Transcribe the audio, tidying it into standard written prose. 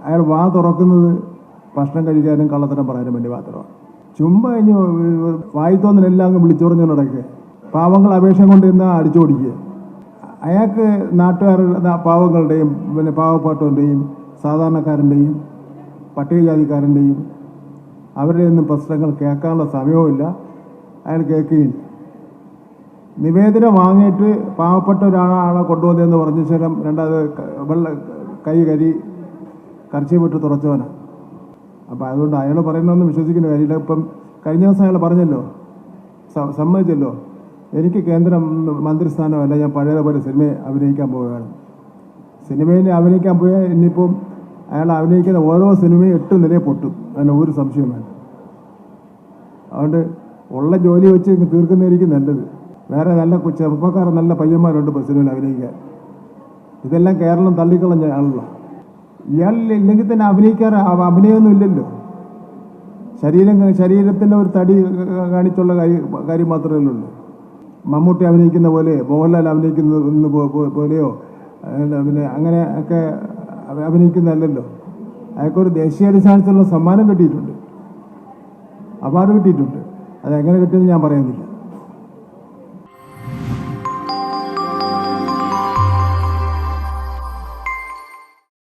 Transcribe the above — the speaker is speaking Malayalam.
അയാൾ വാ തുറക്കുന്നത് ഭക്ഷണം കഴിക്കാനും കള്ളത്തരം പറയാനും വേണ്ടി മാത്രമാണ്. ചുമ്മാ കഴിഞ്ഞ് വായിത്തോന്നിനെല്ലാം അങ്ങ് വിളിച്ചുറഞ്ഞു നടക്കുക. പാവങ്ങൾ അപേക്ഷ കൊണ്ട് എന്നാൽ അടിച്ചോടിക്കുക. അയാൾക്ക് നാട്ടുകാരുടെ പാവങ്ങളുടെയും പിന്നെ പാവപ്പെട്ടവരുടെയും സാധാരണക്കാരൻ്റെയും പട്ടികജാതിക്കാരൻ്റെയും അവരുടെ ഒന്നും പ്രശ്നങ്ങൾ കേൾക്കാനുള്ള സമയവുമില്ല. അയാൾ കേൾക്കുകയില്ല. നിവേദനം വാങ്ങിയിട്ട് പാവപ്പെട്ട ഒരാളെ കൊണ്ടുവന്നതെന്ന് പറഞ്ഞ ശേഷം രണ്ടാമത് കൈ കർച്ചീവിട്ട് തുറച്ചവനാണ്. അപ്പം അതുകൊണ്ട് അയാൾ പറയുന്നതൊന്നും വിശ്വസിക്കുന്ന കാര്യമില്ല. ഇപ്പം കഴിഞ്ഞ ദിവസം അയാൾ പറഞ്ഞല്ലോ, സമ്മതിച്ചല്ലോ, എനിക്ക് കേന്ദ്ര മന്ത്രിസ്ഥാനമല്ല, ഞാൻ പഴയതുപോലെ സിനിമയെ അഭിനയിക്കാൻ പോവുകയാണ്. സിനിമയിൽ അഭിനയിക്കാൻ പോയാൽ ഇനിയിപ്പം അയാൾ അഭിനയിക്കുന്ന ഓരോ സിനിമയും 8 നിലയെ പൊട്ടും, അതിന് ഒരു സംശയം വേണ്ട. അതുകൊണ്ട് ഉള്ള ജോലി വെച്ച് തീർക്കുന്നതായിരിക്കും നല്ലത്. വേറെ നല്ല ചെറുപ്പക്കാർ നല്ല പയ്യന്മാരുണ്ട് ഇപ്പോൾ സിനിമയിൽ അഭിനയിക്കാൻ. ഇതെല്ലാം കേരളം തള്ളിക്കളഞ്ഞ ആളല്ല. ഇയാളില്ലെങ്കിൽ തന്നെ അഭിനയമൊന്നും ഇല്ലല്ലോ. ശരീരത്തിൻ്റെ ഒരു തടി കാണിച്ചുള്ള കാര്യം മാത്രമേ ഉള്ളൂ. മമ്മൂട്ടി അഭിനയിക്കുന്ന പോലെ, മോഹൻലാൽ അഭിനയിക്കുന്ന പോലെയോ പിന്നെ അങ്ങനെ ഒക്കെ അഭിനയിക്കുന്നതല്ലല്ലോ. അയാൾക്കൊരു ദേശീയാടിസ്ഥാനത്തിലുള്ള സമ്മാനം കിട്ടിയിട്ടുണ്ട്, അവാർഡ് കിട്ടിയിട്ടുണ്ട്. അതെങ്ങനെ കിട്ടിയെന്ന് ഞാൻ പറയുന്നില്ല.